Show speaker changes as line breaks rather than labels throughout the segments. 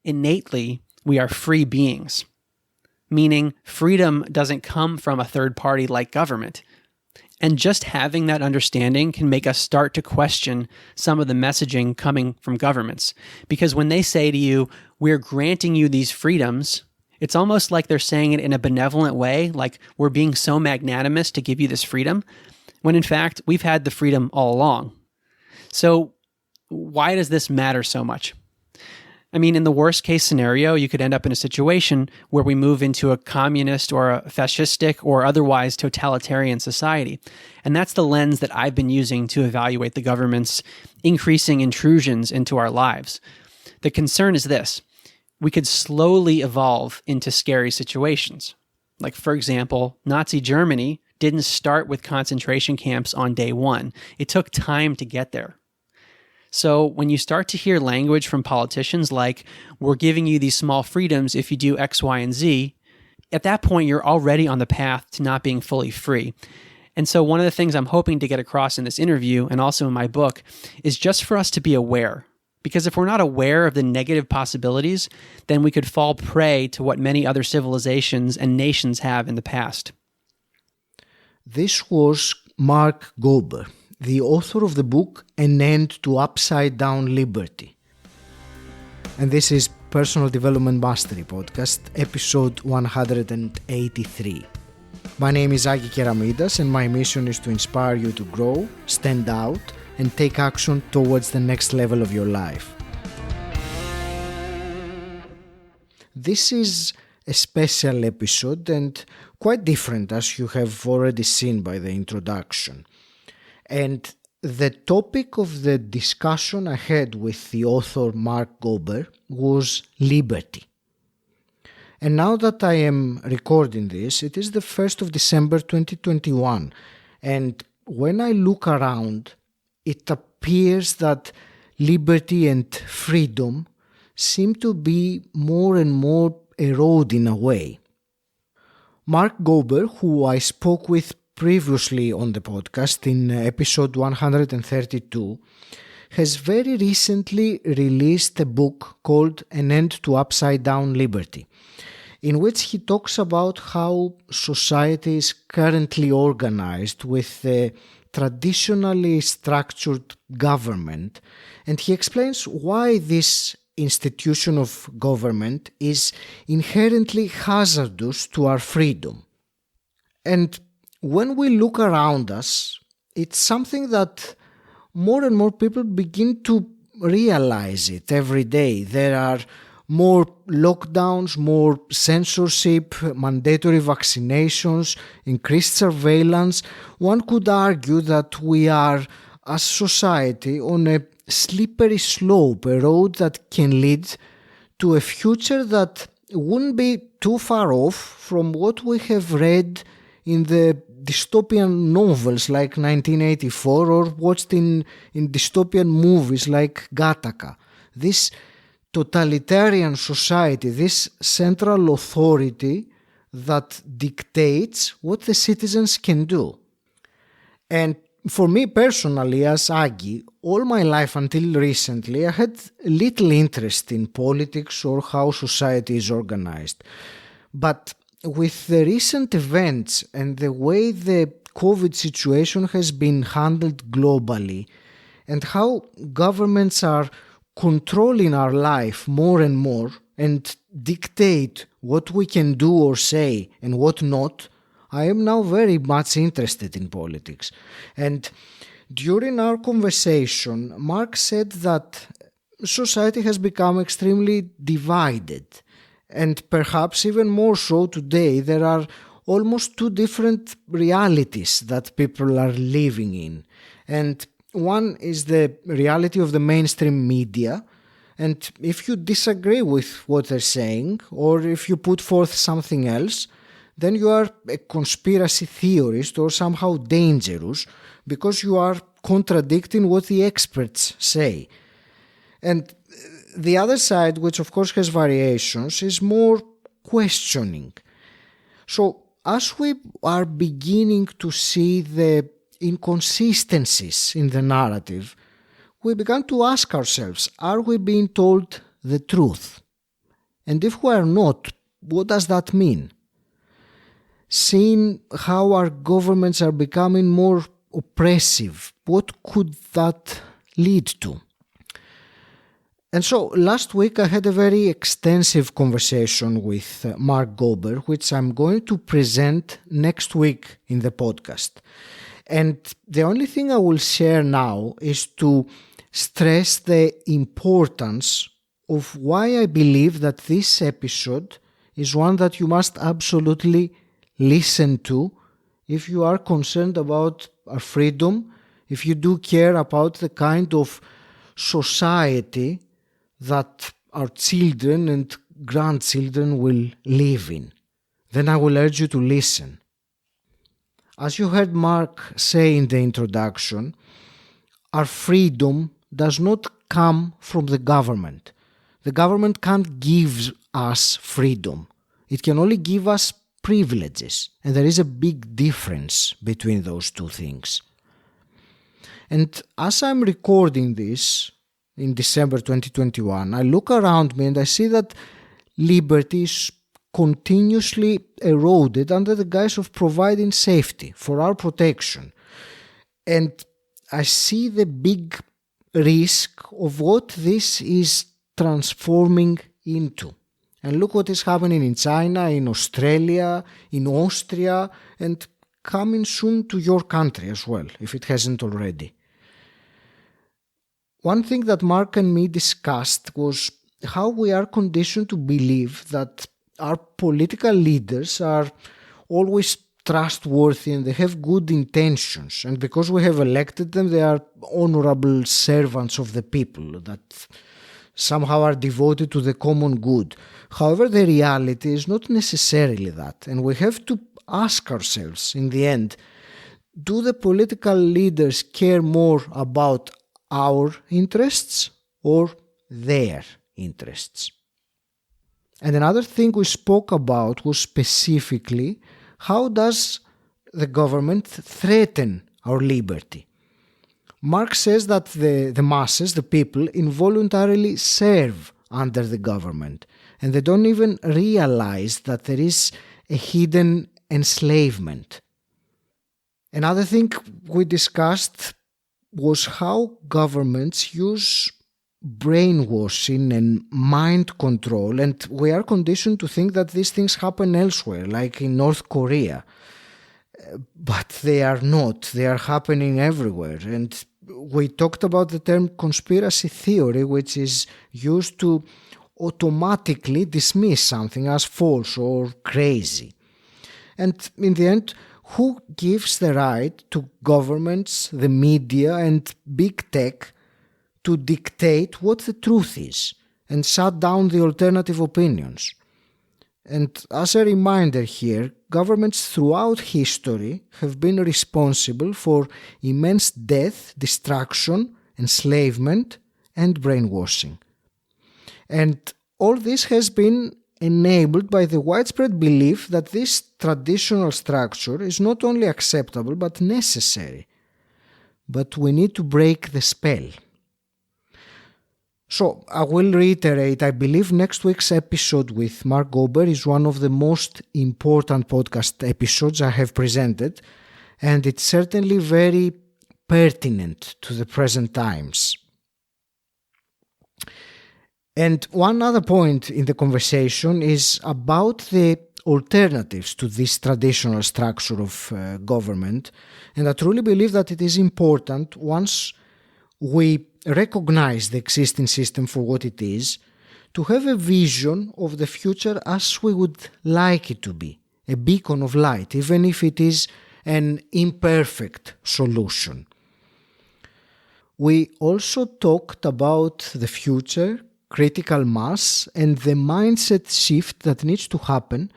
innately we are free beings, meaning freedom doesn't come from a third party like government. And just having that understanding can make us start to question some of the messaging coming from governments. Because when they say to you, we're granting you these freedoms, it's almost like they're saying it in a benevolent way, like we're being so magnanimous to give you this freedom, when in fact, we've had the freedom all along. So why does this matter so much? I mean, in the worst case scenario, you could end up in a situation where we move into a communist or a fascistic or otherwise totalitarian society. And that's the lens that I've been using to evaluate the government's increasing intrusions into our lives. The concern is this: we could slowly evolve into scary situations. Like, for example, Nazi Germany didn't start with concentration camps on day one. It took time to get there. So when you start to hear language from politicians like, we're giving you these small freedoms if you do X, Y, and Z, at that point, you're already on the path to not being fully free. And so one of the things I'm hoping to get across in this interview and also in my book is just for us to be aware. Because if we're not aware of the negative possibilities, then we could fall prey to what many other civilizations and nations have in the past.
This was Mark Gober, the author of the book An End to Upside-Down Liberty. And this is Personal Development Mastery Podcast, episode 183. My name is 𝗏𝗂𝗃cije and my mission is to inspire you to grow, stand out, and take action towards the next level of your life. This is a special episode and quite different, as you have already seen by the introduction. And the topic of the discussion I had with the author Mark Gober was liberty. And now that I am recording this, it is the 1st of December 2021. And when I look around, it appears that liberty and freedom seem to be more and more eroding away. Mark Gober, who I spoke with previously on the podcast in episode 132, has very recently released a book called An End to Upside-Down Liberty, in which he talks about how society is currently organized with a traditionally structured government, and he explains why this institution of government is inherently hazardous to our freedom. And when we look around us, it's something that more and more people begin to realize it every day. There are more lockdowns, more censorship, mandatory vaccinations, increased surveillance. One could argue that we are, as society, on a slippery slope, a road that can lead to a future that wouldn't be too far off from what we have read in the dystopian novels like 1984 or watched in dystopian movies like Gattaca. This totalitarian society, this central authority that dictates what the citizens can do. And for me personally, as 𝗏𝗏𝗃, all my life until recently, I had little interest in politics or how society is organized. But with the recent events and the way the COVID situation has been handled globally, and how governments are controlling our life more and more and dictate what we can do or say and what not, I am now very much interested in politics. And during our conversation, Mark said that society has become extremely divided. And perhaps even more so today, there are almost two different realities that people are living in. And one is the reality of the mainstream media. And if you disagree with what they're saying, or if you put forth something else, then you are a conspiracy theorist or somehow dangerous because you are contradicting what the experts say. And the other side, which of course has variations, is more questioning. So as we are beginning to see the inconsistencies in the narrative, we began to ask ourselves, are we being told the truth? And if we are not, what does that mean? Seeing how our governments are becoming more oppressive, what could that lead to? And so last week I had a very extensive conversation with Mark Gober, which I'm going to present next week in the podcast. And the only thing I will share now is to stress the importance of why I believe that this episode is one that you must absolutely listen to if you are concerned about our freedom, if you do care about the kind of society that our children and grandchildren will live in. Then I will urge you to listen. As you heard Mark say in the introduction, our freedom does not come from the government. The government can't give us freedom. It can only give us privileges. And there is a big difference between those two things. And as I'm recording this in December 2021, I look around me and I see that liberty is continuously eroded under the guise of providing safety for our protection. And I see the big risk of what this is transforming into. And look what is happening in China, in Australia, in Austria, and coming soon to your country as well, if it hasn't already. One thing that Mark and me discussed was how we are conditioned to believe that our political leaders are always trustworthy and they have good intentions. And because we have elected them, they are honorable servants of the people that somehow are devoted to the common good. However, the reality is not necessarily that. And we have to ask ourselves in the end, do the political leaders care more about our interests or their interests? And another thing we spoke about was specifically how does the government threaten our liberty? Mark says that the masses, the people, involuntarily serve under the government and they don't even realize that there is a hidden enslavement. Another thing we discussed was how governments use brainwashing and mind control, and we are conditioned to think that these things happen elsewhere, like in North Korea. But they are not. They are happening everywhere. And we talked about the term conspiracy theory, which is used to automatically dismiss something as false or crazy. And in the end, who gives the right to governments, the media, and big tech to dictate what the truth is and shut down the alternative opinions? And as a reminder here, governments throughout history have been responsible for immense death, destruction, enslavement, and brainwashing. And all this has been enabled by the widespread belief that this traditional structure is not only acceptable but necessary. But we need to break the spell. So I will reiterate, I believe next week's episode with Mark Gober is one of the most important podcast episodes I have presented, and it's certainly very pertinent to the present times. And one other point in the conversation is about the alternatives to this traditional structure of government, and I truly believe that it is important once we recognize the existing system for what it is, to have a vision of the future as we would like it to be, a beacon of light, even if it is an imperfect solution. We also talked about the future, critical mass, and the mindset shift that needs to happen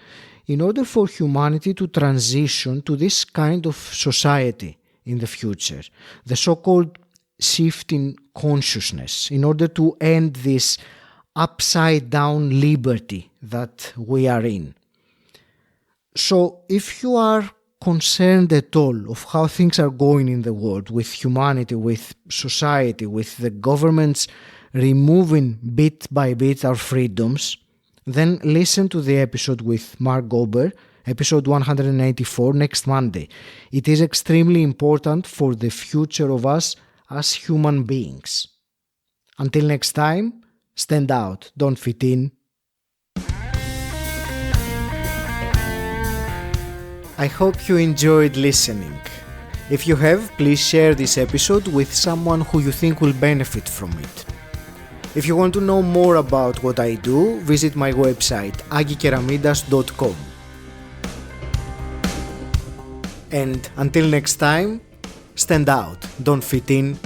in order for humanity to transition to this kind of society in the future, the so-called shift in consciousness, in order to end this upside-down liberty that we are in. So if you are concerned at all of how things are going in the world, with humanity, with society, with the governments removing bit by bit our freedoms, then listen to the episode with Mark Gober, episode 184, next Monday. It is extremely important for the future of us as human beings. Until next time, stand out, don't fit in. I hope you enjoyed listening. If you have, please share this episode with someone who you think will benefit from it. If you want to know more about what I do, visit my website 𝗂𝗲𝗺𝗃𝗃.com. And until next time, stand out, don't fit in.